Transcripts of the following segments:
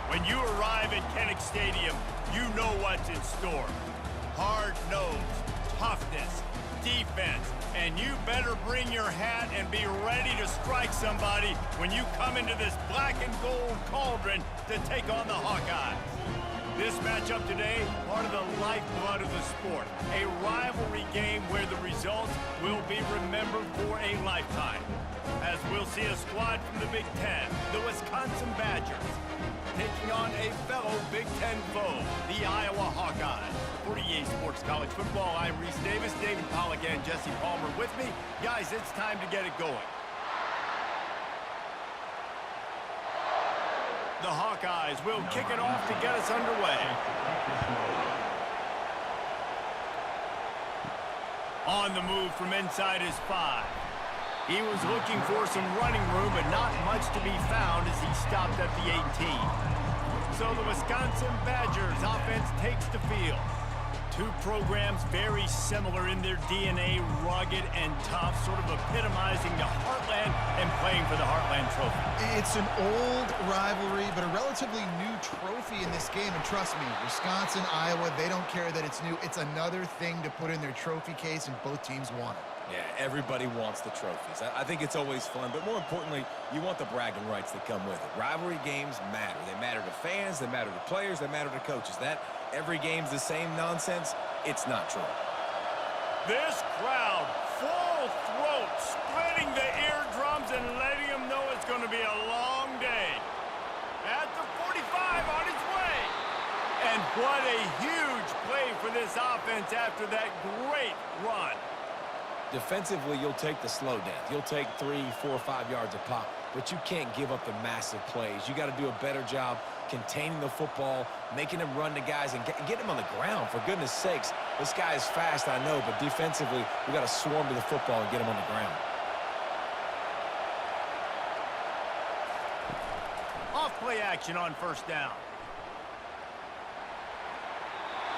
When you arrive at Kinnick Stadium, you know what's in store. Hard nose, toughness, defense, and you better bring your hat and be ready to strike somebody when you come into this black and gold cauldron to take on the Hawkeyes. This matchup today, part of the lifeblood of the sport. A rivalry game where the results will be remembered for a lifetime. As we'll see a squad from the Big Ten, the Wisconsin Badgers, taking on a fellow Big Ten foe, the Iowa Hawkeyes. For EA Sports College Football, I'm Reese Davis, David Pollack, and Jesse Palmer with me. Guys, it's time to get it going. The Hawkeyes will kick it off to get us underway. On the move from inside his 5. He was looking for some running room, but not much to be found as he stopped at the 18. So the Wisconsin Badgers offense takes the field. Two programs very similar in their DNA, rugged and tough, sort of epitomizing the Heartland and playing for the Heartland Trophy. It's an old rivalry, but a relatively new trophy in this game. And trust me, Wisconsin, Iowa, they don't care that it's new. It's another thing to put in their trophy case, and both teams want it. Yeah, everybody wants the trophies. I think it's always fun, but more importantly, you want the bragging rights that come with it. Rivalry games matter. They matter to fans, they matter to players, they matter to coaches. That every game's the same nonsense, it's not true. This crowd, full throat, splitting the eardrums and letting them know it's going to be a long day. At the 45 on his way. And what a huge play for this offense after that great run. Defensively, you'll take the slow downs. You'll take 3, 4, 5 yards a pop, but you can't give up the massive plays. You got to do a better job containing the football, making him run to guys, and get him on the ground, for goodness sakes. This guy is fast, I know, but defensively, we got to swarm to the football and get him on the ground. Off play action on first down.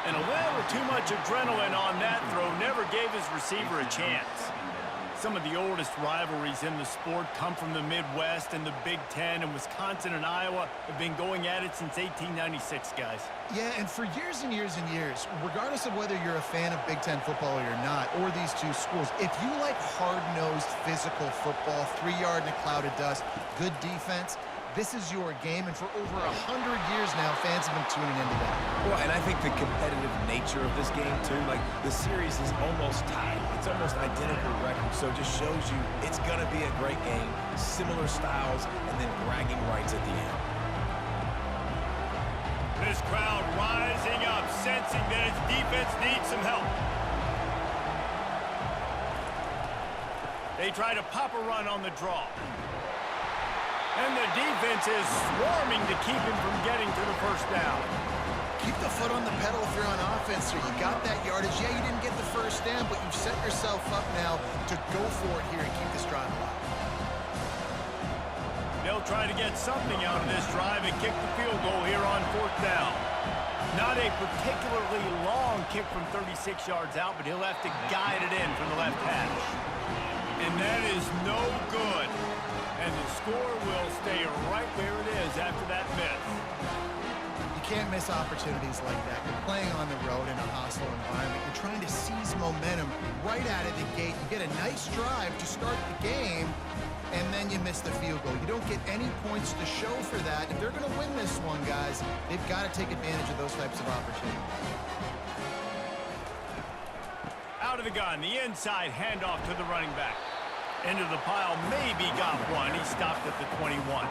And a little too much adrenaline on that throw never gave his receiver a chance. Some of the oldest rivalries in the sport come from the Midwest, and the Big Ten, and Wisconsin and Iowa have been going at it since 1896, guys. Yeah, and for years and years and years, regardless of whether you're a fan of Big Ten football or not, or these two schools, if you like hard-nosed physical football, 3 yard in a cloud of dust, good defense, this is your game, and for over 100 years now, fans have been tuning into that. Well, and I think the competitive nature of this game, too, like the series is almost tied. It's almost identical record, so it just shows you it's going to be a great game, similar styles, and then bragging rights at the end. This crowd rising up, sensing that its defense needs some help. They try to pop a run on the draw. And the defense is swarming to keep him from getting to the first down. Keep the foot on the pedal if you're on offense, so you got that yardage. Yeah, you didn't get the first down, but you've set yourself up now to go for it here and keep this drive alive. They'll try to get something out of this drive and kick the field goal here on fourth down. Not a particularly long kick from 36 yards out, but he'll have to guide it in from the left hash. And that is no good. And the score will stay right where it is after that miss. You can't miss opportunities like that. You're playing on the road in a hostile environment. You're trying to seize momentum right out of the gate. You get a nice drive to start the game, and then you miss the field goal. You don't get any points to show for that. If they're going to win this one, guys, they've got to take advantage of those types of opportunities. Out of the gun, the inside handoff to the running back. Into the pile, maybe got one. He stopped at the 21.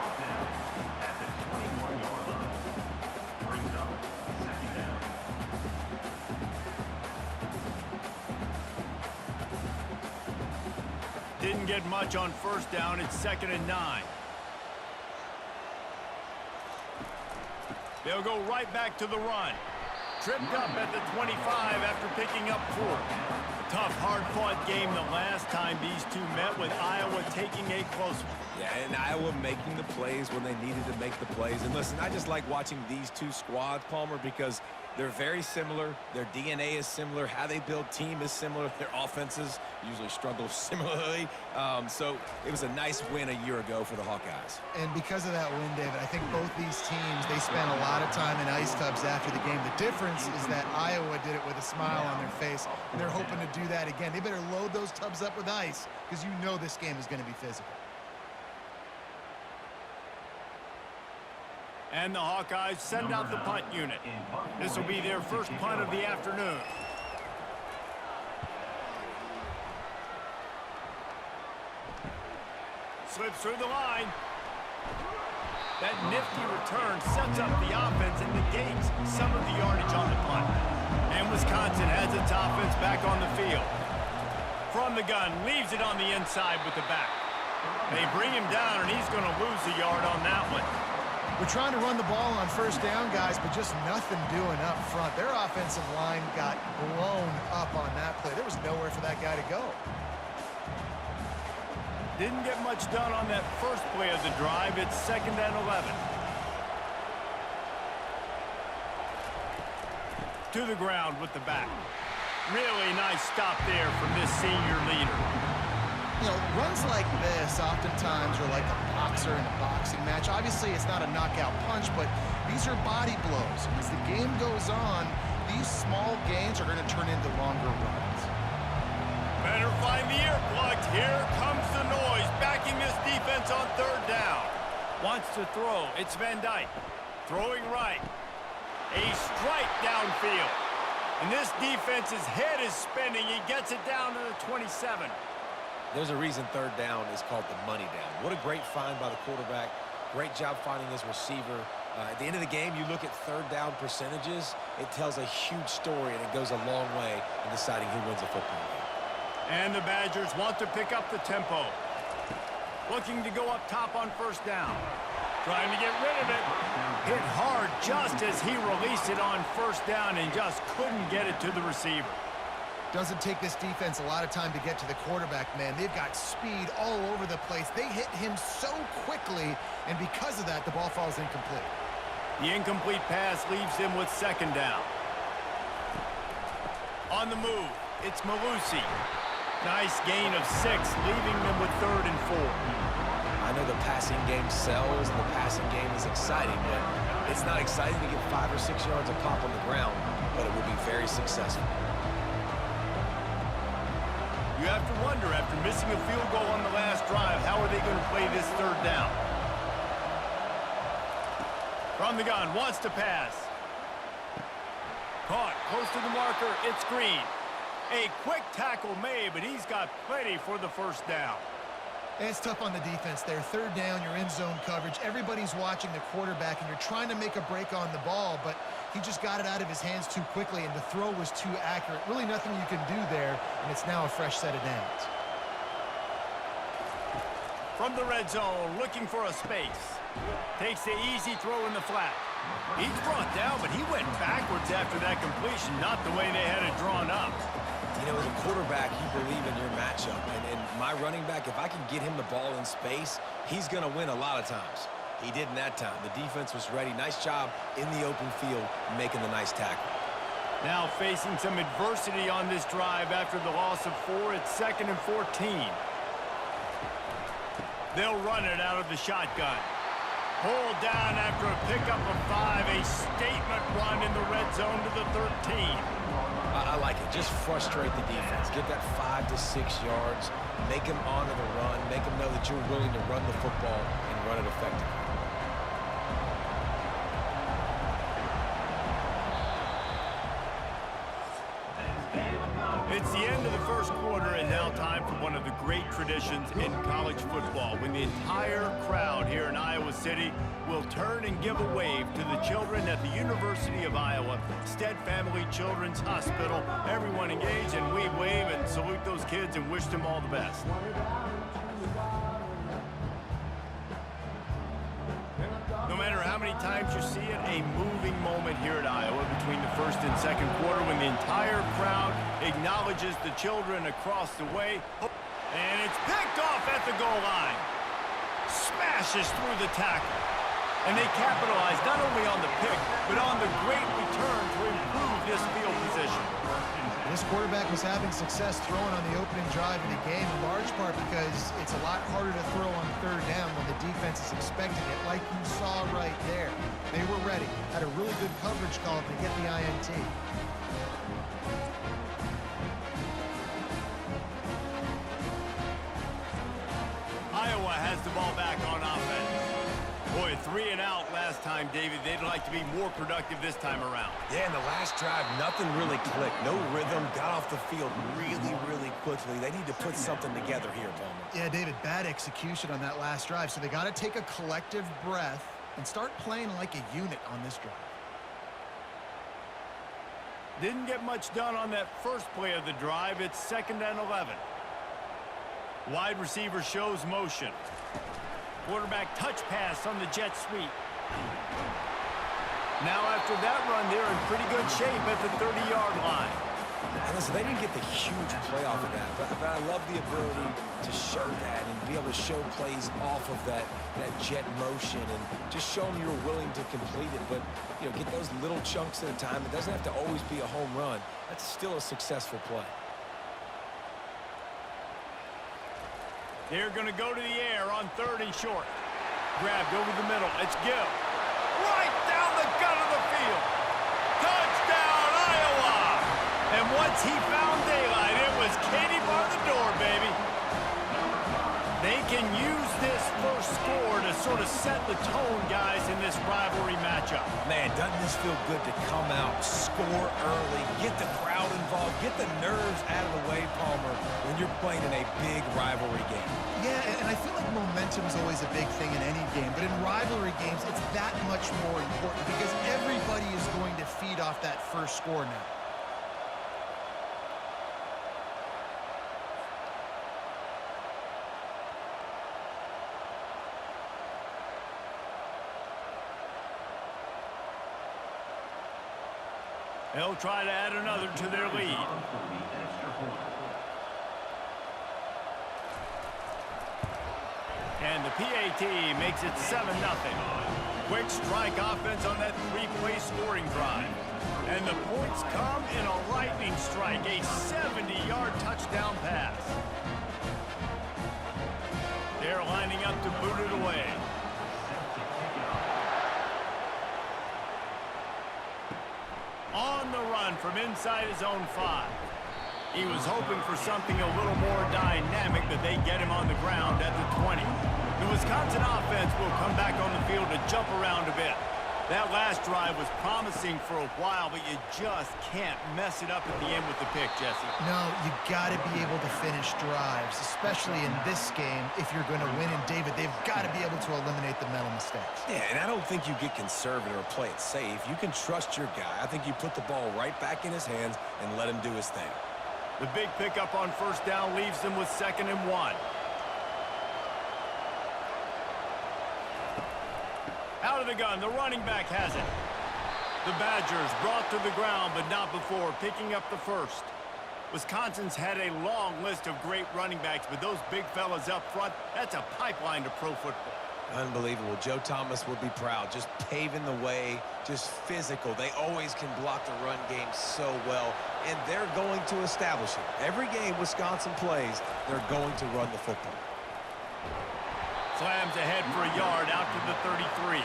Didn't get much on first down. It's 2nd and 9. They'll go right back to the run. Tripped up at the 25 after picking up 4. Tough, hard-fought game the last time these two met, with Iowa taking a close one. Yeah, and Iowa making the plays when they needed to make the plays. And listen, I just like watching these two squads, Palmer, because they're very similar. Their DNA is similar. How they build team is similar. Their offenses usually struggle similarly. So it was a nice win a year ago for the Hawkeyes. And because of that win, David, I think both these teams, They spent a lot of time in ice tubs after the game. The difference is that Iowa did it with a smile on their face, and they're hoping to do that again. They better load those tubs up with ice because you know this game is going to be physical. And the Hawkeyes send out the punt unit. This will be their first punt of the afternoon. Slips through the line. That nifty return sets up the offense and negates some of the yardage on the punt. And Wisconsin has its offense back on the field. From the gun, leaves it on the inside with the back. They bring him down, and he's going to lose a yard on that one. We're trying to run the ball on first down, guys, but just nothing doing up front. Their offensive line got blown up on that play. There was nowhere for that guy to go. Didn't get much done on that first play of the drive. It's 2nd and 11. To the ground with the back. Really nice stop there from this senior leader. You know, runs like this oftentimes are like a boxer in a boxing match. Obviously, it's not a knockout punch, but these are body blows. And as the game goes on, these small gains are going to turn into longer runs. Better find the earplugs. Here comes the noise, backing this defense on 3rd down. Wants to throw. It's Van Dyke. Throwing right. A strike downfield. And this defense's head is spinning. He gets it down to the 27. There's a reason 3rd down is called the money down. What a great find by the quarterback. Great job finding his receiver. At the end of the game, you look at 3rd down percentages. It tells a huge story, and it goes a long way in deciding who wins a football game. And the Badgers want to pick up the tempo. Looking to go up top on 1st down. Trying to get rid of it. Hit hard just as he released it on 1st down and just couldn't get it to the receiver. Doesn't take this defense a lot of time to get to the quarterback, man. They've got speed all over the place. They hit him so quickly, and because of that, the ball falls incomplete. The incomplete pass leaves them with 2nd down. On the move, it's Malusi. Nice gain of 6, leaving them with 3rd and 4. I know the passing game sells and the passing game is exciting, but it's not exciting to get 5 or 6 yards a pop on the ground, but it will be very successful. You have to wonder, after missing a field goal on the last drive, how are they going to play this 3rd down? From the gun, wants to pass. Caught, close to the marker, it's Green. A quick tackle made, but he's got plenty for the 1st down. And it's tough on the defense there. 3rd down, you're in zone coverage. Everybody's watching the quarterback, and you're trying to make a break on the ball, but he just got it out of his hands too quickly, and the throw was too accurate. Really nothing you can do there, and it's now a fresh set of downs. From the red zone, looking for a space. Takes the easy throw in the flat. He's brought down, but he went backwards after that completion, not the way they had it drawn up. You know, as a quarterback, you believe in your matchup. And my running back, if I can get him the ball in space, he's going to win a lot of times. He did in that time. The defense was ready. Nice job in the open field making the nice tackle. Now facing some adversity on this drive after the loss of 4. It's 2nd and 14. They'll run it out of the shotgun. Pulled down after a pickup of 5. A statement run in the red zone to the 13. I like it. Just frustrate the defense. Get that 5 to 6 yards. Make them honor the run. Make them know that you're willing to run the football and run it effectively. It's the end of the 1st quarter, and now time for one of the great traditions in college football, when the entire crowd here in Iowa City will turn and give a wave to the children at the University of Iowa Stead Family Children's Hospital. Everyone engage, and we wave and salute those kids and wish them all the best. No matter how many times you see it, a moving moment here at Iowa between the 1st and 2nd quarter when the entire crowd acknowledges the children across the way. And it's picked off at the goal line. Smashes through the tackle. And they capitalize not only on the pick, but on the great return to improve this field position. This quarterback was having success throwing on the opening drive of the game, in large part because it's a lot harder to throw on 3rd down when the defense is expecting it, like you saw right there. They were ready. had a really good coverage call to get the INT. Iowa has the ball back on offense. Boy, 3 and out last time, David. They'd like to be more productive this time around. Yeah, in the last drive, nothing really clicked. No rhythm, got off the field really, really quickly. They need to put something together here, Palmer. Yeah, David, bad execution on that last drive, so they got to take a collective breath and start playing like a unit on this drive. Didn't get much done on that first play of the drive. It's 2nd and 11. Wide receiver shows motion. Quarterback touch pass on the jet sweep. Now after that run, they're in pretty good shape at the 30-yard line. And listen, they didn't get the huge play off of that, but I love the ability to show that and be able to show plays off of that jet motion and just show them you're willing to complete it. But, you know, get those little chunks at a time. It doesn't have to always be a home run. That's still a successful play. They're going to go to the air on 3rd and short. Grabbed over the middle. It's Gill. Right down the gut of the field. Touchdown, Iowa! And once he found daylight, it was Katie bar the door, baby. They can use this first score to sort of set the tone, guys, in this rivalry matchup. Man, doesn't this feel good to come out, score early, get the crowd involved, get the nerves out of the way, Palmer, when you're playing in a big rivalry game. Yeah, and I feel like momentum is always a big thing in any game, but in rivalry games, it's that much more important because everybody is going to feed off that first score now. They'll try to add another to their lead. And the PAT makes it 7-0. Quick strike offense on that 3-play scoring drive. And the points come in a lightning strike, a 70-yard touchdown pass. They're lining up to boot it away. On the run from inside his own 5. He was hoping for something a little more dynamic, but they get him on the ground at the 20. The Wisconsin offense will come back on the field to jump around a bit. That last drive was promising for a while, but you just can't mess it up at the end with the pick, Jesse. No, you got to be able to finish drives, especially in this game. If you're going to win, and David, they've got to be able to eliminate the mental mistakes. Yeah, and I don't think you get conservative or play it safe. You can trust your guy. I think you put the ball right back in his hands and let him do his thing. The big pickup on first down leaves them with 2nd and 1. Out of the gun, the running back has it. The Badgers brought to the ground, but not before picking up the first. Wisconsin's had a long list of great running backs, but those big fellas up front, that's a pipeline to pro football. Unbelievable. Joe Thomas would be proud. Just paving the way, just physical. They always can block the run game so well, and they're going to establish it. Every game Wisconsin plays, they're going to run the football. Slams ahead for a yard out to the 33.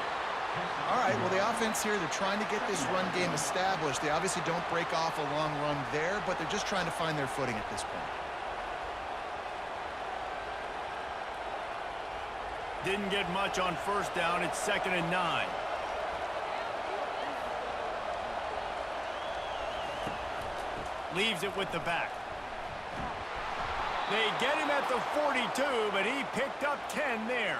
All right, well, the offense here, they're trying to get this run game established. They obviously don't break off a long run there, but they're just trying to find their footing at this point. Didn't get much on first down. It's 2nd and 9. Leaves it with the back. They get him at the 42, but he picked up 10 there.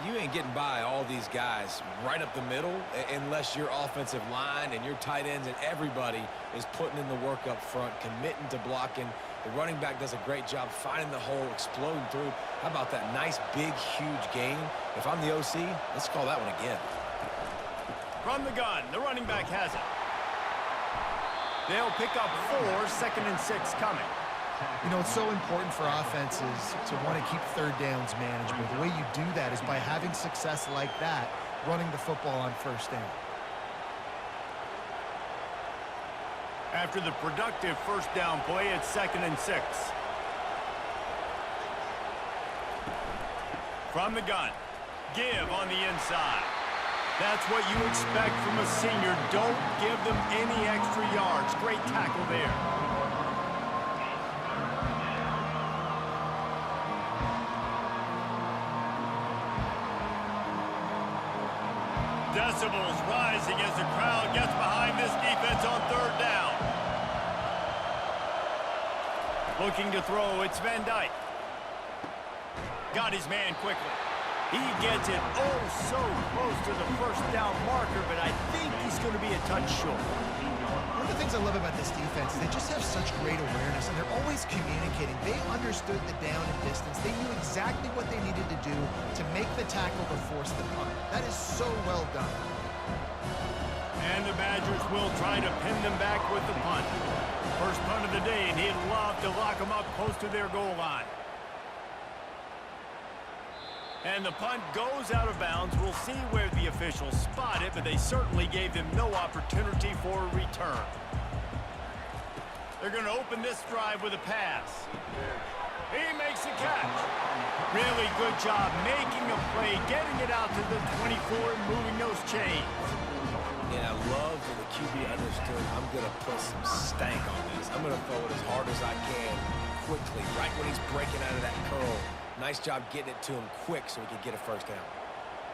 You ain't getting by all these guys right up the middle unless your offensive line and your tight ends and everybody is putting in the work up front, committing to blocking. The running back does a great job finding the hole, exploding through. How about that nice, big, huge gain? If I'm the OC, let's call that one again. From the gun, the running back has it. They'll pick up 4, 2nd and 6 coming. You know, it's so important for offenses to want to keep third downs manageable. The way you do that is by having success like that, running the football on first down. After the productive first down play, it's 2nd and 6. From the gun, Give on the inside. That's what you expect from a senior. Don't give them any extra yards. Great tackle there. Decibels rising as the crowd gets behind this defense on third down. Looking to throw, it's Van Dyke. Got his man quickly. He gets it oh so close to the first down marker, but I think he's going to be a touch short. One of the things I love about this defense is they just have such great awareness, and they're always communicating. They understood the down and distance. They knew exactly what they needed to do to make the tackle to force the punt. That is so well done. And the Badgers will try to pin them back with the punt. First punt of the day, and he'd love to lock them up close to their goal line. And the punt goes out of bounds. We'll see where the officials spot it, but they certainly gave them no opportunity for a return. They're going to open this drive with a pass. He makes a catch. Really good job making a play, getting it out to the 24 and moving those chains. Yeah, I love that the QB understood I'm going to put some stank on this. I'm going to throw it as hard as I can quickly, right when he's breaking out of that curl. Nice job getting it to him quick so he could get a first down.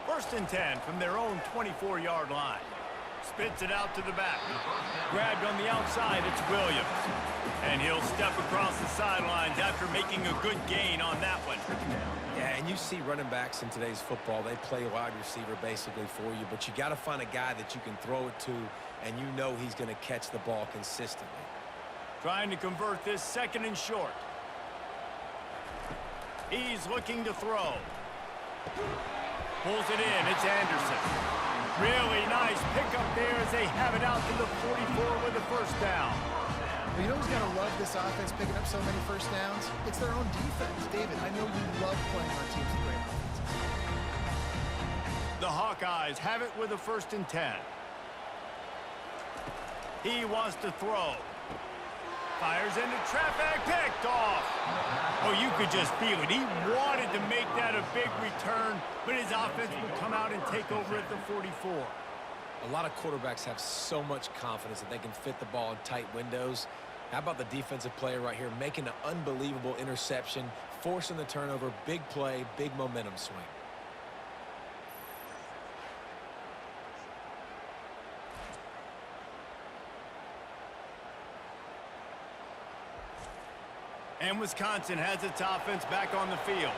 First and 10 from their own 24-yard line. Spits it out to the back. Grabbed on the outside, it's Williams. And he'll step across the sidelines after making a good gain on that one. Yeah, and you see running backs in today's football, they play wide receiver basically for you, but you got to find a guy that you can throw it to, and you know he's going to catch the ball consistently. Trying to convert this second and short. He's looking to throw. Pulls it in. It's Anderson. Really nice pickup there as they have it out to the 44 with the first down. Well, you know who's got to love this offense picking up so many first downs? It's their own defense. David, I know you love playing on teams with great offenses. The Hawkeyes have it with a first and 10. He wants to throw. Fires into traffic, picked off. Oh, you could just feel it. He wanted to make that a big return, but his offense will come out and take over at the 44. A lot of quarterbacks have so much confidence that they can fit the ball in tight windows. How about the defensive player right here making an unbelievable interception, forcing the turnover, big play, big momentum swing. And Wisconsin has its offense back on the field.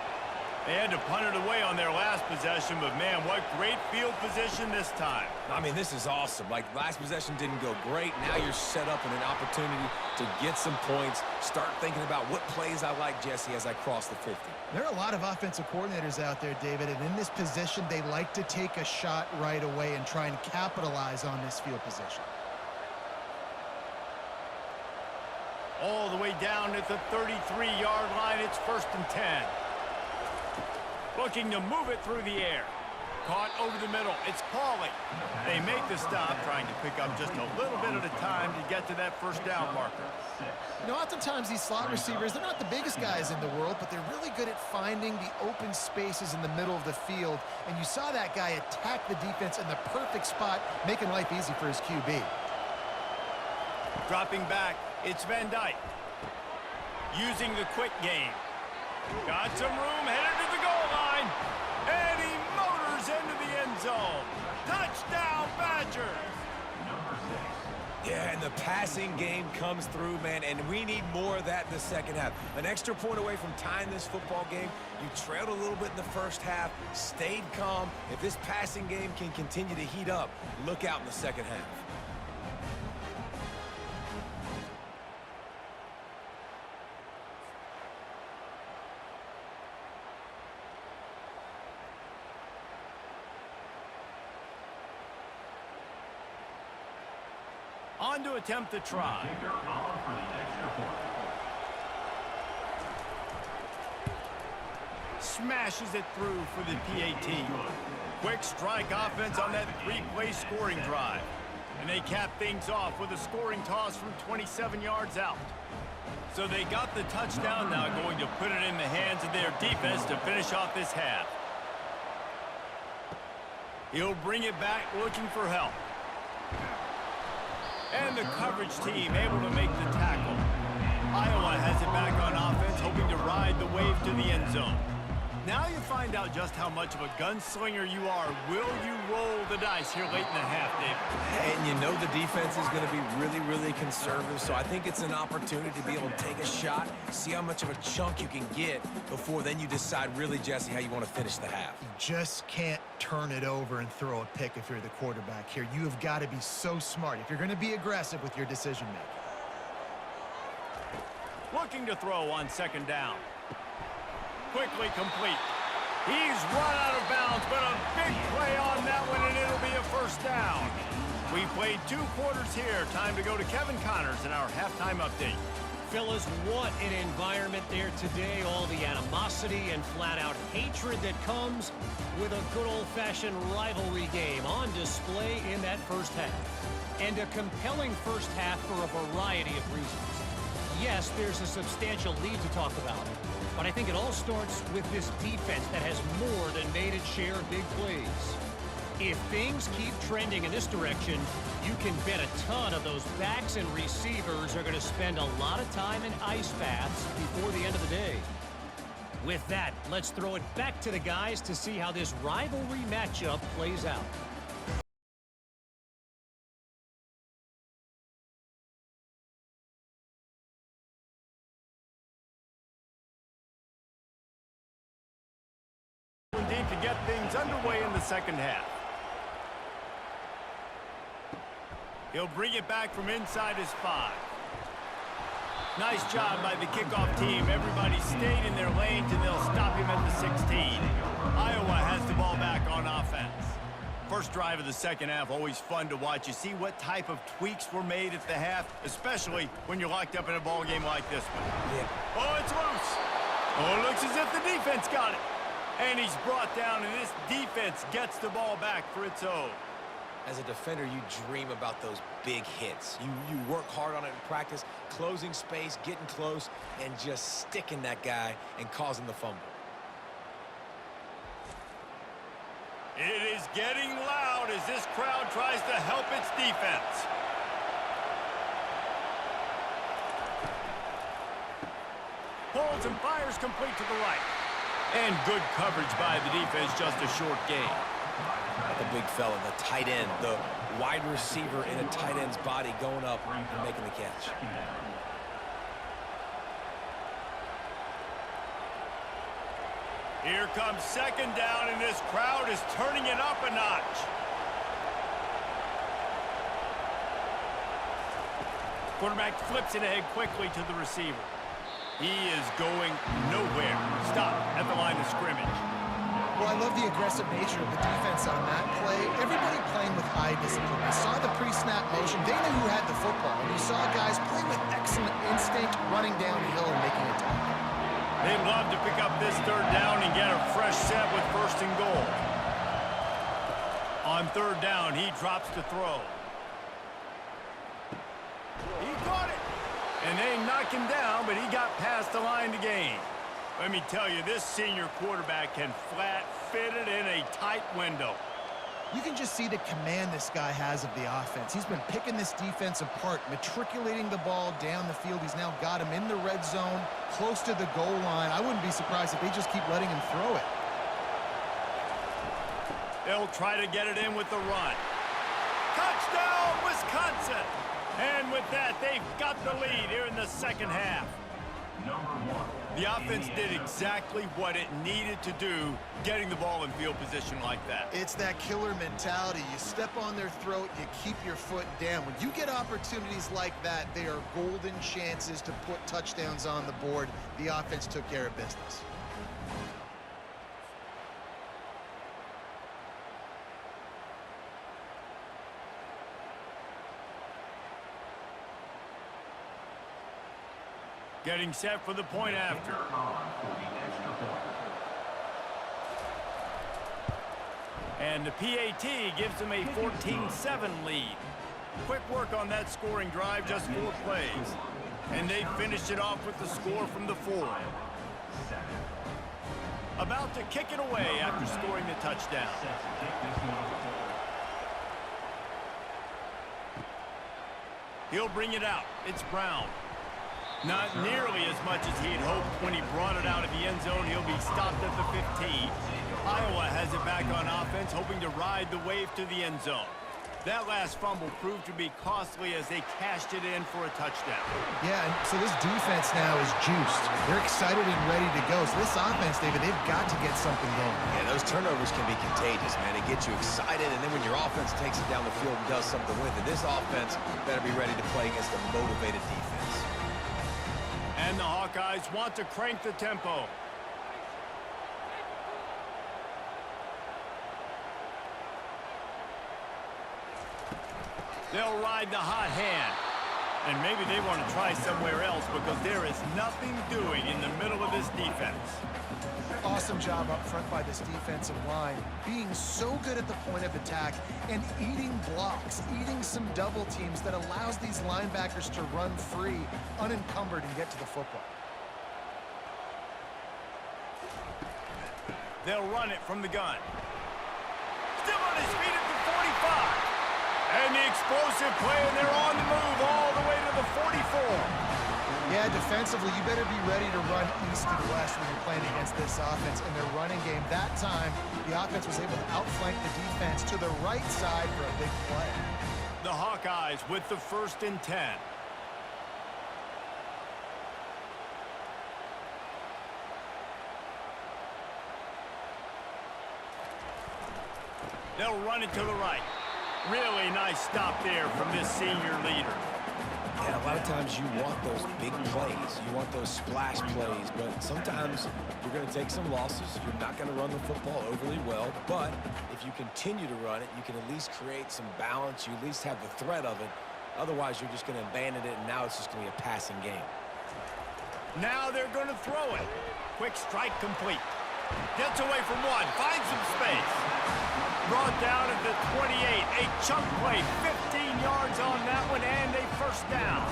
They had to punt it away on their last possession, but man, what great field position this time. I mean, this is awesome. Like, last possession didn't go great. Now you're set up in an opportunity to get some points. Start thinking about what plays I like, Jesse, as I cross the 50. There are a lot of offensive coordinators out there, David, and in this position, they like to take a shot right away and try and capitalize on this field position. All the way down at the 33-yard line, it's first and 10. Looking to move it through the air. Caught over the middle. It's Pauly. They make the stop, trying to pick up just a little bit at a time to get to that first down marker. You know, oftentimes these slot receivers, they're not the biggest guys in the world, but they're really good at finding the open spaces in the middle of the field. And you saw that guy attack the defense in the perfect spot, making life easy for his QB. Dropping back, it's Van Dyke. Using the quick game. Got some room, headed to the goal line. And he motors into the end zone. Touchdown, Badgers! Yeah, and the passing game comes through, man, and we need more of that in the second half. An extra point away from tying this football game. You trailed a little bit in the first half, stayed calm. If this passing game can continue to heat up, look out in the second half. On to attempt the try. Smashes it through for the PAT. Quick strike offense on that three-play scoring drive. And they cap things off with a scoring toss from 27 yards out. So they got the touchdown now, going to put it in the hands of their defense to finish off this half. He'll bring it back looking for help. And the coverage team able to make the tackle. Iowa has it back on offense, hoping to ride the wave to the end zone. Now you find out just how much of a gunslinger you are. Will you roll the dice here late in the half, David? And you know the defense is going to be really, really conservative, so I think it's an opportunity to be able to take a shot, see how much of a chunk you can get before then you decide really, Jesse, how you want to finish the half. You just can't turn it over and throw a pick if you're the quarterback here. You have got to be so smart if you're going to be aggressive with your decision-making. Looking to throw on second down. Quickly complete. He's run out of bounds, but a big play on that one, and it'll be a first down. We played 2 quarters here. Time to go to Kevin Connors in our halftime update. Fellas, what an environment there today. All the animosity and flat-out hatred that comes with a good old-fashioned rivalry game on display in that first half. And a compelling first half for a variety of reasons. Yes, there's a substantial lead to talk about, but I think it all starts with this defense that has more than made its share of big plays. If things keep trending in this direction, you can bet a ton of those backs and receivers are going to spend a lot of time in ice baths before the end of the day. With that, let's throw it back to the guys to see how this rivalry matchup plays out. Indeed, to get things underway in the second half. He'll bring it back from inside his 5. Nice job by the kickoff team. Everybody stayed in their lanes, and they'll stop him at the 16. Iowa has the ball back on offense. First drive of the second half, always fun to watch. You see what type of tweaks were made at the half, especially when you're locked up in a ball game like this one. Yeah. Oh, it's loose. Oh, it looks as if the defense got it. And he's brought down, and this defense gets the ball back for its own. As a defender, you dream about those big hits. You work hard on it in practice, closing space, getting close, and just sticking that guy and causing the fumble. It is getting loud as this crowd tries to help its defense. Pulls and fires complete to the right. And good coverage by the defense, just a short gain. The big fella, the tight end, the wide receiver in a tight end's body going up and making the catch. Here comes second down, and this crowd is turning it up a notch. Quarterback flips it ahead quickly to the receiver. He is going nowhere. Stop at the line of scrimmage. Well, I love the aggressive nature of the defense on that play. Everybody playing with high discipline. You saw the pre-snap motion. They knew who had the football. And you saw guys play with excellent instinct, running downhill and making a tackle. They'd love to pick up this third down and get a fresh set with first and goal. On third down, he drops to throw. He caught it. And they knock him down, but he got past the line to gain. Let me tell you, this senior quarterback can flat fit it in a tight window. You can just see the command this guy has of the offense. He's been picking this defense apart, matriculating the ball down the field. He's now got him in the red zone, close to the goal line. I wouldn't be surprised if they just keep letting him throw it. They'll try to get it in with the run. Touchdown, Wisconsin! And with that, they've got the lead here in the second half. The offense did exactly what it needed to do, getting the ball in field position like that. It's that killer mentality. You step on their throat, you keep your foot down. When you get opportunities like that, they are golden chances to put touchdowns on the board. The offense took care of business. Getting set for the point after. And the PAT gives them a 14-7 lead. Quick work on that scoring drive, just 4 plays. And they finished it off with the score from the 4. About to kick it away after scoring the touchdown. He'll bring it out. It's Brown. Not nearly as much as he had hoped when he brought it out of the end zone. He'll be stopped at the 15. Iowa has it back on offense, hoping to ride the wave to the end zone. That last fumble proved to be costly as they cashed it in for a touchdown. Yeah, and so this defense now is juiced. They're excited and ready to go. So this offense, David, they've got to get something going. Yeah, those turnovers can be contagious, man. They get you excited, and then when your offense takes it down the field and does something with it, this offense better be ready to play against a motivated defense. And the Hawkeyes want to crank the tempo. They'll ride the hot hand. And maybe they want to try somewhere else because there is nothing doing in the middle of this defense. Awesome job up front by this defensive line, being so good at the point of attack and eating blocks, eating some double teams that allows these linebackers to run free, unencumbered, and get to the football. They'll run it from the gun. Still on his feet at the 45. And the explosive play, and they're on the move all the way to the 44. Yeah, defensively, you better be ready to run east and west when you're playing against this offense. In their running game, that time, the offense was able to outflank the defense to the right side for a big play. The Hawkeyes with the 1st and 10. They'll run it to the right. Really nice stop there from this senior leader. And a lot of times you want those big plays. You want those splash plays. But sometimes you're going to take some losses. You're not going to run the football overly well. But if you continue to run it, you can at least create some balance. You at least have the threat of it. Otherwise, you're just going to abandon it, and now it's just going to be a passing game. Now they're going to throw it. Quick strike complete. Gets away from one. Finds some space. Brought down at the 28. A chunk play. 15 yards on that one, and a 1st down.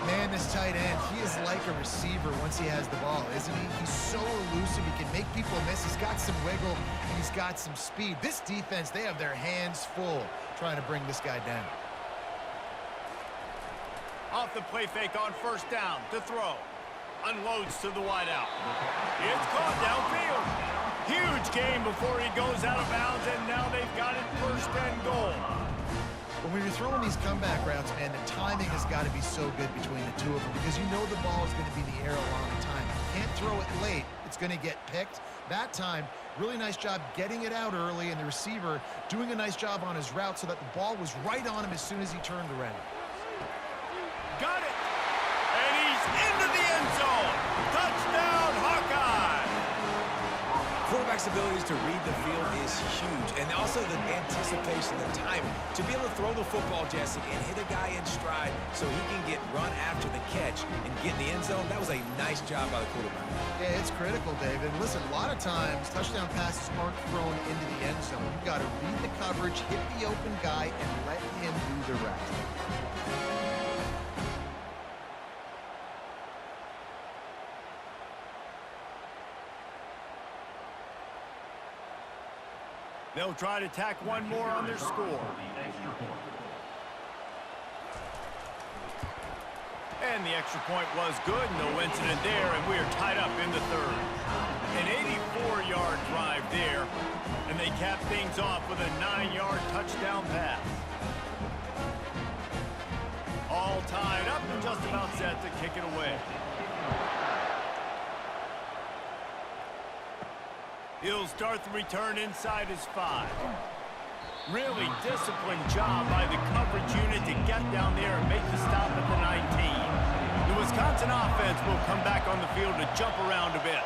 Man, this tight end, he is like a receiver once he has the ball, isn't he? He's so elusive. He can make people miss. He's got some wiggle, and he's got some speed. This defense, they have their hands full trying to bring this guy down. Off the play fake on 1st down to throw. Unloads to the wideout. It's caught downfield. Huge game before he goes out of bounds, and now they've got it 1st and goal. When you're throwing these comeback routes, man, the timing has got to be so good between the two of them because you know the ball is going to be in the air a long time. You can't throw it late. It's going to get picked. That time, really nice job getting it out early, and the receiver doing a nice job on his route so that the ball was right on him as soon as he turned around. Got it. And he's into the end zone. Touchdown, Hawkeye. Quarterback's abilities to read the field is huge, and also the anticipation, the timing. To be able to throw the football, Jesse, and hit a guy in stride so he can get run after the catch and get in the end zone, that was a nice job by the quarterback. Yeah, it's critical, David. Listen, a lot of times, touchdown passes aren't thrown into the end zone. You've got to read the coverage, hit the open guy, and let him do the rest. They'll try to tack one more on their score. And the extra point was good. No incident there, and we are tied up in the 3rd. An 84-yard drive there, and they cap things off with a 9-yard touchdown pass. All tied up and just about set to kick it away. He'll start the return inside his 5. Really disciplined job by the coverage unit to get down there and make the stop at the 19. The Wisconsin offense will come back on the field to jump around a bit.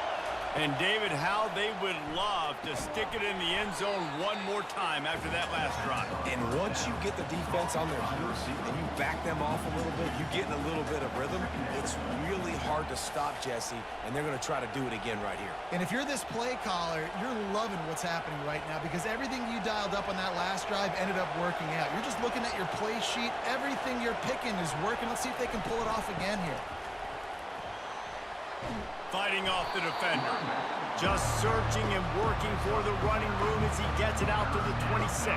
And David, how they would love to stick it in the end zone one more time after that last drive. And once you get the defense on their heels and you back them off a little bit, you get in a little bit of rhythm, it's really hard to stop, Jesse, and they're going to try to do it again right here. And if you're this play caller, you're loving what's happening right now because everything you dialed up on that last drive ended up working out. You're just looking at your play sheet. Everything you're picking is working. Let's see if they can pull it off again here. Fighting off the defender. Just searching and working for the running room as he gets it out to the 26.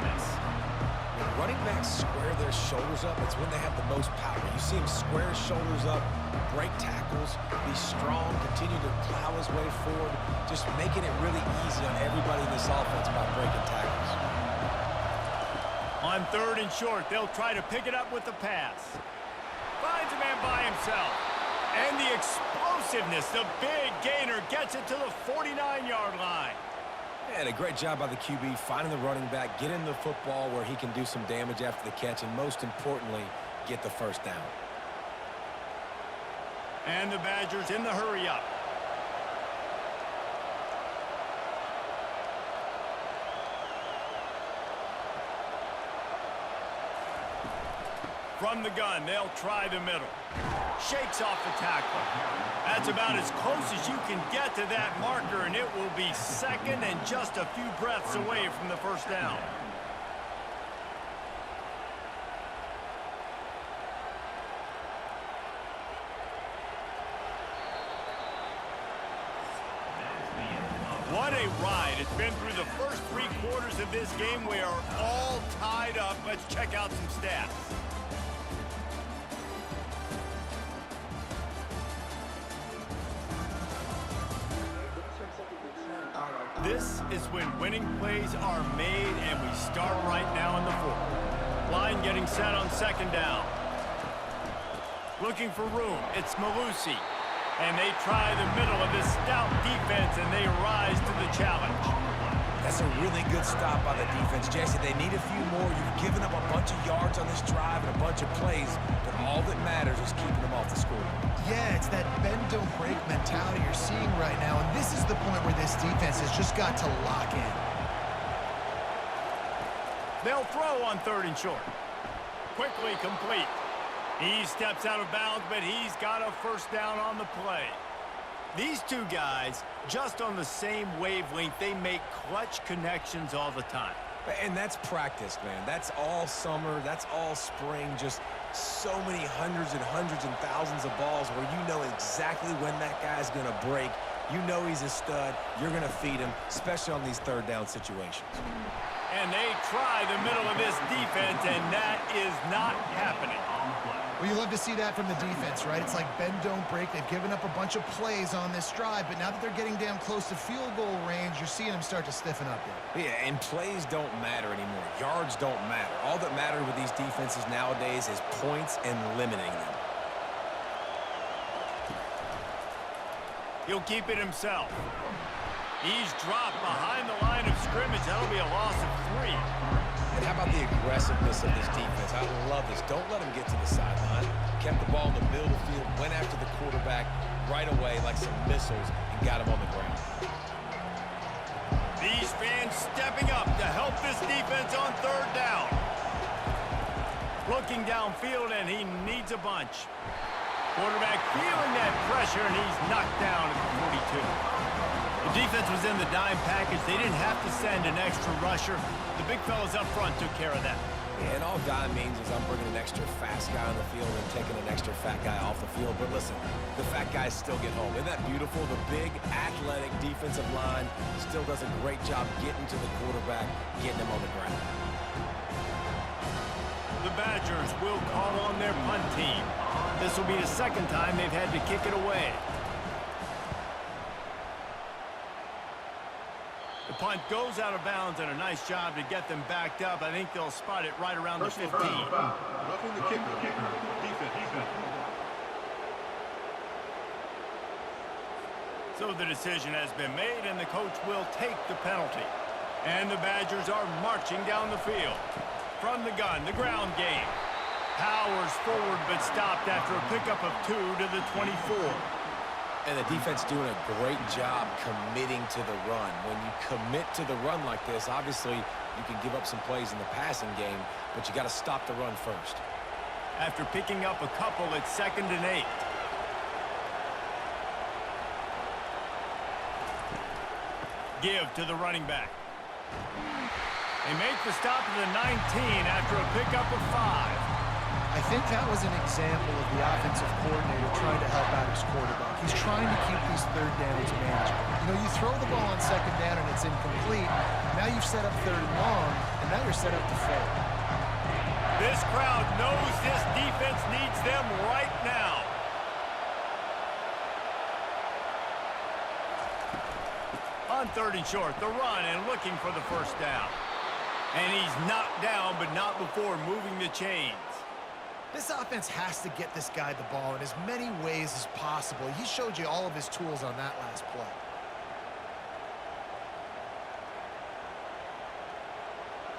When running backs square their shoulders up, it's when they have the most power. You see him square his shoulders up, break tackles, be strong, continue to plow his way forward, just making it really easy on everybody in this offense by breaking tackles. On 3rd and short, they'll try to pick it up with the pass. Finds a man by himself. And the explosiveness, the big gainer gets it to the 49-yard line. And a great job by the QB finding the running back, getting the football where he can do some damage after the catch, and most importantly, get the first down. And the Badgers in the hurry up. From the gun, they'll try the middle. Shakes off the tackle. That's about as close as you can get to that marker, and it will be second and just a few breaths away from the first down. What a ride. It's been through the first 3 quarters of this game. We are all tied up. Let's check out some stats. This is when winning plays are made, and we start right now in the 4th. Line getting set on 2nd down. Looking for room. It's Malusi. And they try the middle of this stout defense, and they rise to the challenge. That's a really good stop by the defense, Jesse. They need a few more. You've given up a bunch of yards on this drive and a bunch of plays, but all that matters is keeping them off the scoreboard. Yeah, it's that bend, don't break mentality you're seeing right now, and this is the point where this defense has just got to lock in. They'll throw on 3rd and short. Quickly complete. He steps out of bounds, but he's got a first down on the play. These two guys, just on the same wavelength, they make clutch connections all the time. And that's practice, man. That's all summer. That's all spring. Just so many hundreds and thousands of balls where you know exactly when that guy's going to break. You know he's a stud. You're going to feed him, especially on these 3rd down situations. And they try the middle of this defense, and that is not happening. Well, you love to see that from the defense, right? It's like bend, don't break. They've given up a bunch of plays on this drive, but now that they're getting down close to field goal range, you're seeing them start to stiffen up there. Yeah, and plays don't matter anymore. Yards don't matter. All that matters with these defenses nowadays is points and limiting them. He'll keep it himself. He's dropped behind the line of scrimmage. That'll be a loss of 3. And how about the aggressiveness of this defense? I love this. Don't let them get to the sideline. Kept the ball in the middle of the field, went after the quarterback right away like some missiles, and got him on the ground. These fans stepping up to help this defense on 3rd down. Looking downfield, and he needs a bunch. Quarterback feeling that pressure, and he's knocked down at the 42. The defense was in the dime package. They didn't have to send an extra rusher. The big fellas up front took care of that. Yeah, and all dime means is I'm bringing an extra fast guy on the field and taking an extra fat guy off the field. But listen, the fat guys still get home. Isn't that beautiful? The big, athletic defensive line still does a great job getting to the quarterback, getting him on the ground. The Badgers will call on their punt team. This will be the 2nd time they've had to kick it away. The punt goes out of bounds, and a nice job to get them backed up. I think they'll spot it right around the 15. Roughing the kicker. Defense. So the decision has been made, and the coach will take the penalty. And the Badgers are marching down the field. From the gun, the ground game. Powers forward, but stopped after a pickup of 2 to the 24. And the defense doing a great job committing to the run. When you commit to the run like this, obviously you can give up some plays in the passing game, but you got to stop the run first. After picking up a couple, it's 2nd and 8. Give to the running back. They make the stop at the 19 after a pickup of 5. I think that was an example of the offensive coordinator trying to help out his quarterback. He's trying to keep these third downs manageable. You know, you throw the ball on second down and it's incomplete. Now you've set up third and long, and now you're set up to fail. This crowd knows this defense needs them right now. On third and short, the run and looking for the first down. And he's knocked down, but not before moving the chains. This offense has to get this guy the ball in as many ways as possible. He showed you all of his tools on that last play.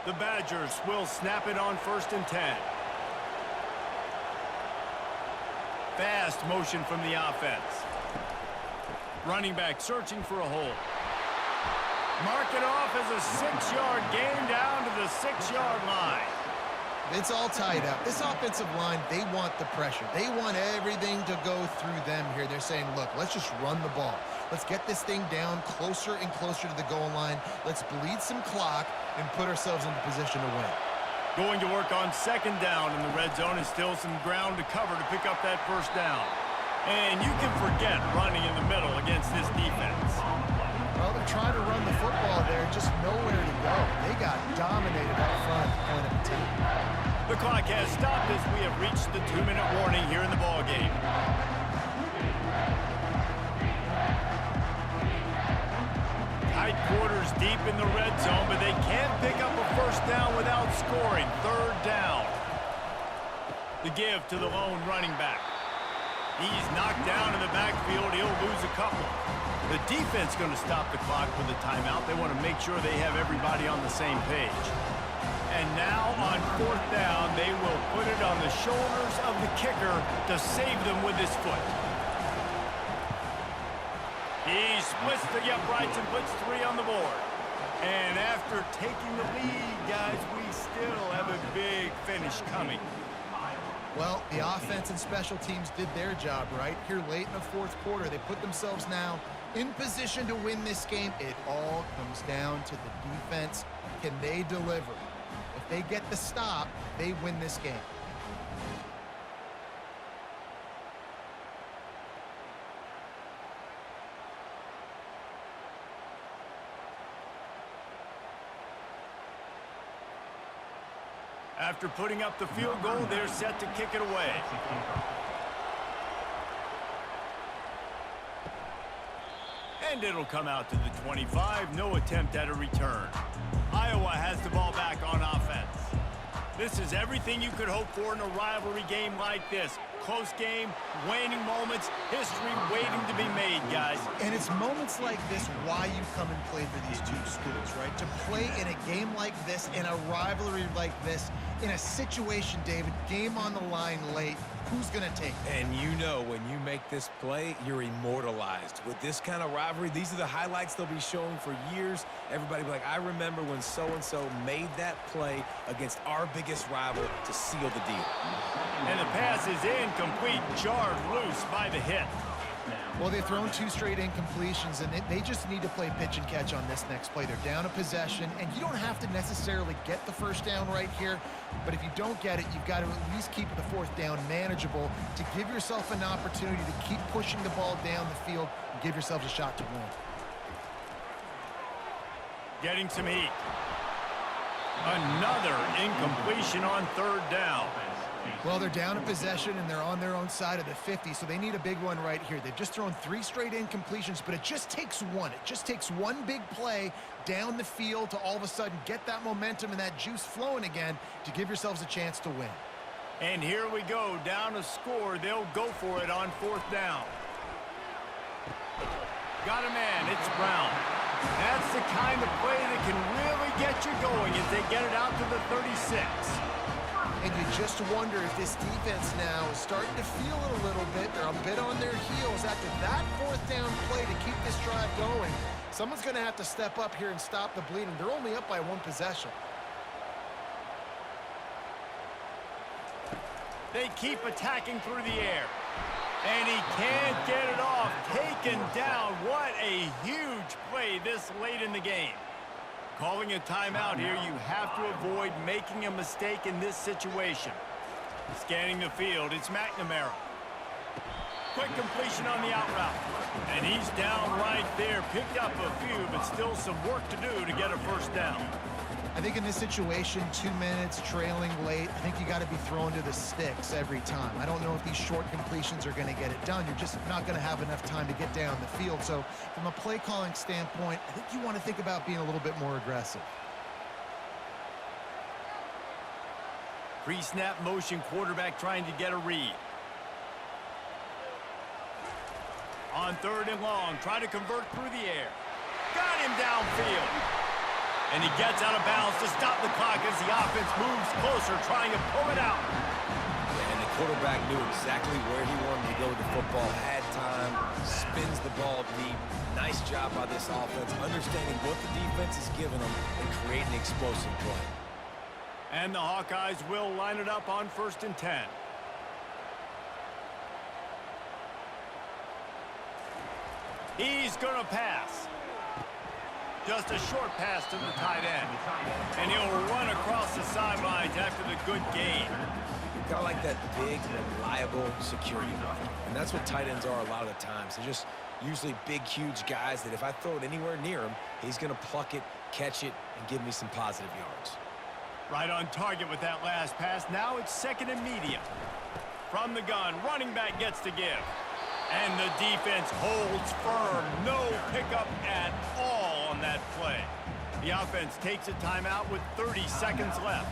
The Badgers will snap it on 1st and 10. Fast motion from the offense. Running back searching for a hole. Mark it off as a 6-yard gain down to the 6-yard line. It's all tied up. This offensive line, they want the pressure. They want everything to go through them here. They're saying, look, let's just run the ball. Let's get this thing down closer and closer to the goal line. Let's bleed some clock and put ourselves into position to win. Going to work on 2nd down in the red zone, and still some ground to cover to pick up that 1st down. And you can forget running in the middle against this defense. Well, they're trying to run the football there, just nowhere to go. They got dominated up front at the point of attack. The clock has stopped as we have reached the 2-minute warning here in the ballgame. Tight quarters deep in the red zone, but they can't pick up a 1st down without scoring. 3rd down. The give to the lone running back. He's knocked down in the backfield. He'll lose a couple. The defense going to stop the clock with a timeout. They want to make sure they have everybody on the same page. And now on 4th down, they will put it on the shoulders of the kicker to save them with his foot. He splits the uprights and puts 3 on the board. And after taking the lead, guys, we still have a big finish coming. Well, the offense and special teams did their job, right? Here late in the 4th quarter, they put themselves now in position to win this game. It all comes down to the defense. Can they deliver? If they get the stop, they win this game. After putting up the field goal, they're set to kick it away. And it'll come out to the 25. No attempt at a return. Iowa has the ball back on offense. This is everything you could hope for in a rivalry game like this. Close game, waning moments, history waiting to be made, guys. And it's moments like this why you come and play for these two schools, right? To play in a game like this, in a rivalry like this, in a situation, David, game on the line late, who's going to take it? And you know when you make this play, you're immortalized. With this kind of rivalry, these are the highlights they'll be showing for years. Everybody will be like, I remember when so-and-so made that play against our biggest rival to seal the deal. And the pass is incomplete, jarred loose by the hit. Well, they've thrown 2 straight incompletions, and they just need to play pitch and catch on this next play. They're down a possession, and you don't have to necessarily get the 1st down right here, but if you don't get it, you've got to at least keep the 4th down manageable to give yourself an opportunity to keep pushing the ball down the field and give yourselves a shot to win. Getting some heat. Another incompletion on 3rd down. Well, they're down a possession, and they're on their own side of the 50, so they need a big one right here. They've just thrown 3 straight incompletions, but it just takes one. It just takes one big play down the field to all of a sudden get that momentum and that juice flowing again to give yourselves a chance to win. And here we go, down a score. They'll go for it on 4th down. Got a man, it's Brown. That's the kind of play that can really get you going as they get it out to the 36. And you just wonder if this defense now is starting to feel it a little bit. They're a bit on their heels after that 4th down play to keep this drive going. Someone's going to have to step up here and stop the bleeding. They're only up by 1 possession. They keep attacking through the air. And he can't get it off. Taken down. What a huge play this late in the game. Calling a timeout here, you have to avoid making a mistake in this situation. Scanning the field, it's McNamara. Quick completion on the out route. And he's down right there. Picked up a few, but still some work to do to get a first down. I think in this situation, 2 minutes, trailing late, I think you got to be thrown to the sticks every time. I don't know if these short completions are going to get it done. You're just not going to have enough time to get down the field. So from a play calling standpoint, I think you want to think about being a little bit more aggressive. Pre-snap motion quarterback trying to get a read. On 3rd and long, trying to convert through the air. Got him downfield. And he gets out of bounds to stop the clock as the offense moves closer, trying to pull it out. And the quarterback knew exactly where he wanted to go with the football, had time, spins the ball deep. Nice job by this offense, understanding what the defense is giving them and creating explosive play. And the Hawkeyes will line it up on 1st and 10. He's going to pass. Just a short pass to the tight end. And he'll run across the sidelines after the good gain. Kind of like that big, reliable security blanket. And that's what tight ends are a lot of the times. They're just usually big, huge guys that if I throw it anywhere near him, he's going to pluck it, catch it, and give me some positive yards. Right on target with that last pass. Now it's 2nd and medium. From the gun, running back gets to give. And the defense holds firm. No pickup at all on that play. The offense takes a timeout with 30 seconds left.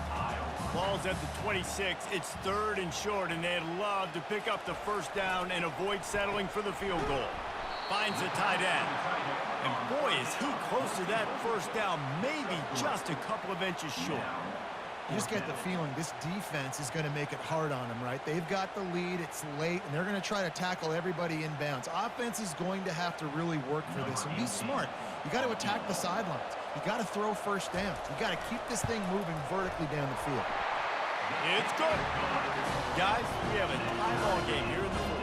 Ball's at the 26. It's 3rd and short, and they'd love to pick up the first down and avoid settling for the field goal. Finds the tight end. And boy, is he close to that first down, maybe just a couple of inches short. You just get the feeling this defense is going to make it hard on them, right? They've got the lead, it's late, and they're going to try to tackle everybody inbounds. Offense is going to have to really work for this and be smart. You got to attack the sidelines. You got to throw first downs. You got to keep this thing moving vertically down the field. It's good. Guys, we have a tie ball game here in the fourth.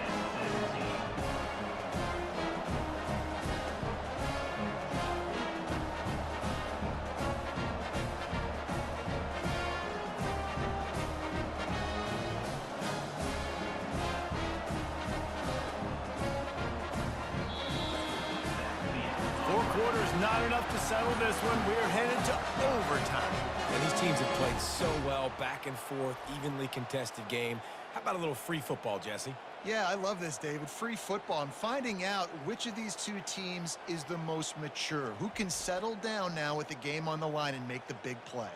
Not enough to settle this one. We're headed to overtime. And these teams have played so well, back and forth, evenly contested game. How about a little free football, Jesse? Yeah, I love this, David. Free football. I'm finding out which of these two teams is the most mature, who can settle down now with the game on the line and make the big play.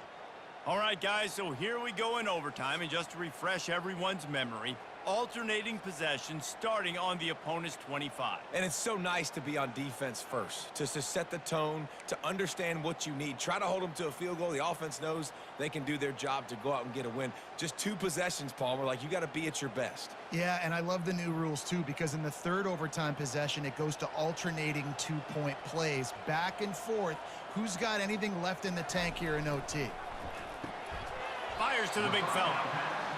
All right, guys, so here we go in overtime. And just to refresh everyone's memory, alternating possession starting on the opponent's 25. And it's so nice to be on defense first, just to set the tone, to understand what you need. Try to hold them to a field goal. The offense knows they can do their job to go out and get a win. Just 2 possessions, Palmer, like you got to be at your best. Yeah, and I love the new rules too, because in the 3rd overtime possession, it goes to alternating 2-point plays, back and forth. Who's got anything left in the tank here in OT? Fires to the big fella.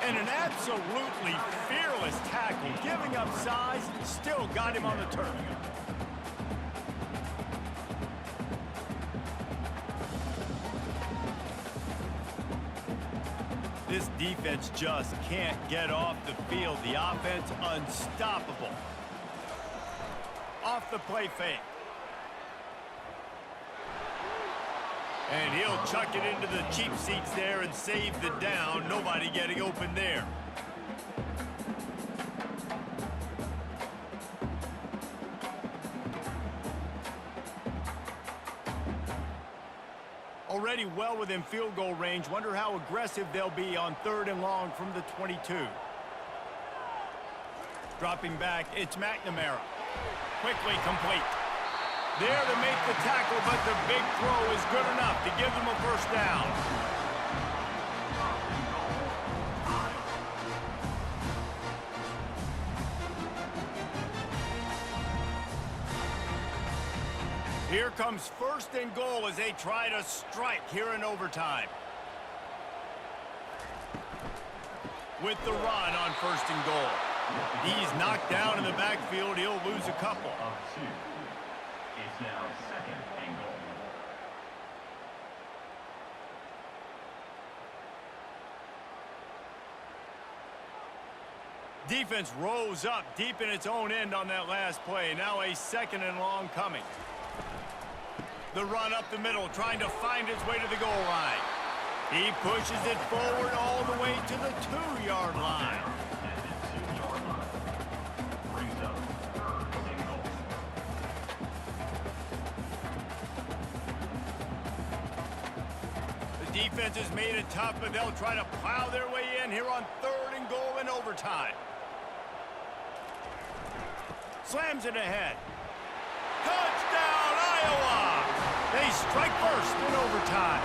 And an absolutely fearless tackle, giving up size, still got him on the turf. This defense just can't get off the field. The offense unstoppable. Off the play fake. And he'll chuck it into the cheap seats there and save the down. Nobody getting open there. Already well within field goal range. Wonder how aggressive they'll be on 3rd and long from the 22. Dropping back, it's McNamara. Quickly complete. There to make the tackle, but the big throw is good enough to give them a first down. Here comes 1st and goal as they try to strike here in overtime. With the run on 1st and goal. He's knocked down in the backfield. He'll lose a couple. It's now 2nd and goal. Defense rose up deep in its own end on that last play. Now a 2nd and long coming. The run up the middle, trying to find its way to the goal line. He pushes it forward all the way to the 2-yard line. Brings up 3rd and goal. The defense has made it tough, but they'll try to plow their way in here on 3rd and goal in overtime. Slams it ahead. Touchdown, Iowa! They strike first in overtime.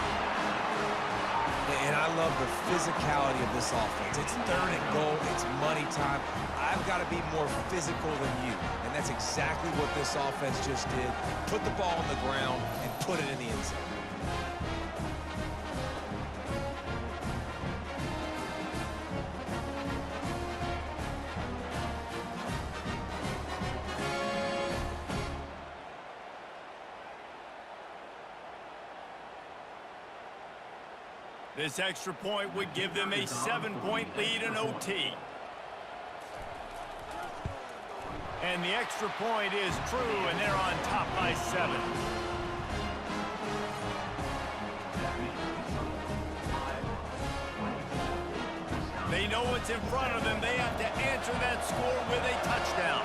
And I love the physicality of this offense. It's 3rd and goal. It's money time. I've got to be more physical than you. And that's exactly what this offense just did. Put the ball on the ground and put it in the end zone. This extra point would give them a 7-point lead in OT. And the extra point is true, and they're on top by 7. They know what's in front of them. They have to answer that score with a touchdown.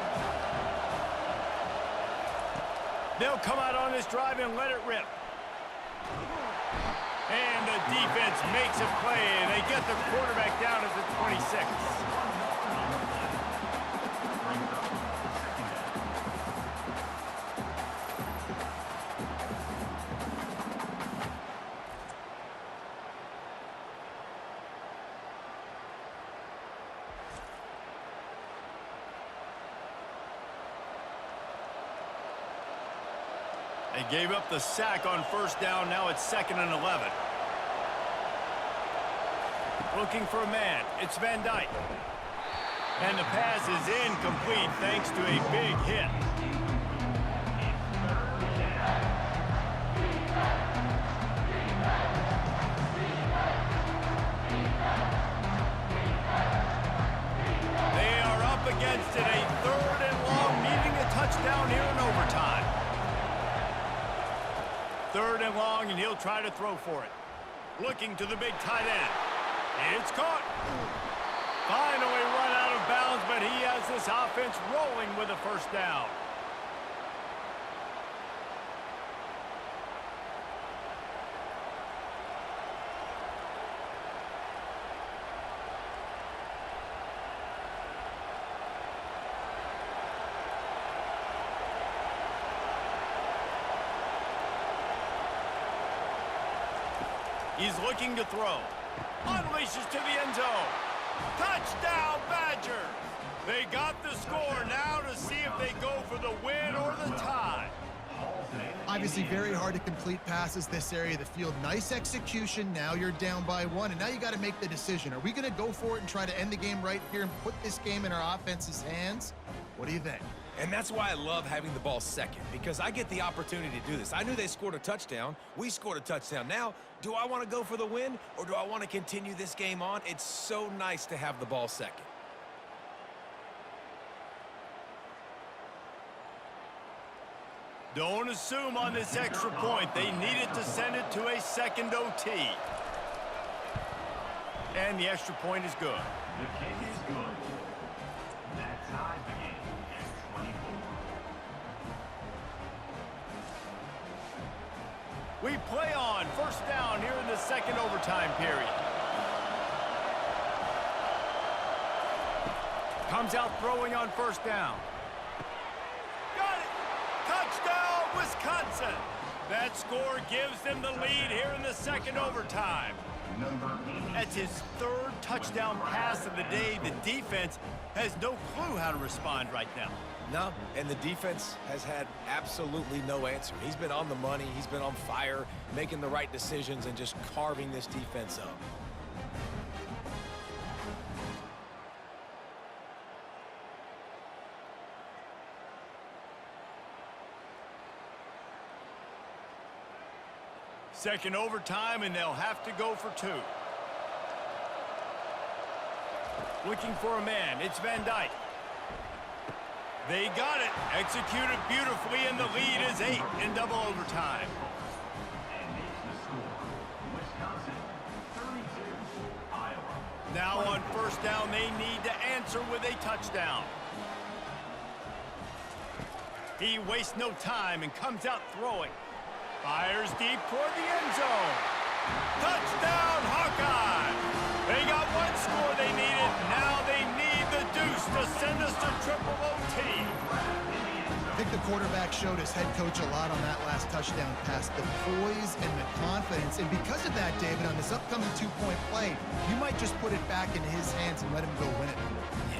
They'll come out on this drive and let it rip. And the defense makes a play. They get the quarterback down at the 26. They gave up the sack on 1st down. Now it's 2nd and 11. Looking for a man. It's Van Dyke. And the pass is incomplete thanks to a big hit. They are up against it. A 3rd and long, needing a touchdown here in overtime. 3rd and long, and he'll try to throw for it. Looking to the big tight end. It's caught. Finally run out of bounds, but he has this offense rolling with a 1st down. He's looking to throw. Unleashes to the end zone. Touchdown, Badgers! They got the score. Now to see if they go for the win or the tie. Obviously very hard to complete passes this area of the field. Nice execution. Now you're down by 1, and now you got to make the decision. Are we going to go for it and try to end the game right here and put this game in our offense's hands? What do you think? And that's why I love having the ball second, because I get the opportunity to do this. I knew they scored a touchdown. We scored a touchdown. Now, do I want to go for the win, or do I want to continue this game on? It's so nice to have the ball second. Don't assume on this extra point. They needed to send it to a 2nd OT. And the extra point is good. The kick is good. That ties the game at 24. We play on 1st down here in the 2nd overtime period. Comes out throwing on 1st down. Got it! Touchdown, Wisconsin! That score gives them the lead here in the 2nd overtime. That's his 3rd touchdown pass of the day. The defense has no clue how to respond right now. No, and the defense has had absolutely no answer. He's been on the money. He's been on fire, making the right decisions and just carving this defense up. Second overtime, and they'll have to go for 2. Looking for a man. It's Van Dyke. They got it. Executed beautifully, and the lead is 8 in double overtime. And it's the score. Wisconsin 32, Iowa. Now on first down, they need to answer with a touchdown. He wastes no time and comes out throwing. Fires deep toward the end zone. Touchdown, Hawkeye! They got one score they needed. Now they need the deuce to send us to triple OT. I think the quarterback showed his head coach a lot on that last touchdown pass, the poise and the confidence. And because of that, David, on this upcoming two-point play, you might just put it back into his hands and let him go win it.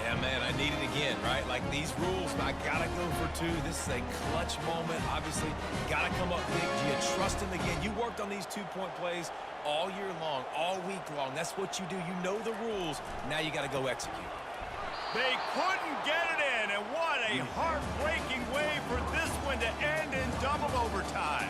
Yeah, man, I need it again, right? Like these rules, I gotta go for 2. This is a clutch moment. Obviously, gotta come up big. Do you trust him again? You worked on these two-point plays all year long, all week long. That's what you do. You know the rules. Now you gotta go execute. They couldn't get it in, and what a heartbreaking way for this one to end in double overtime.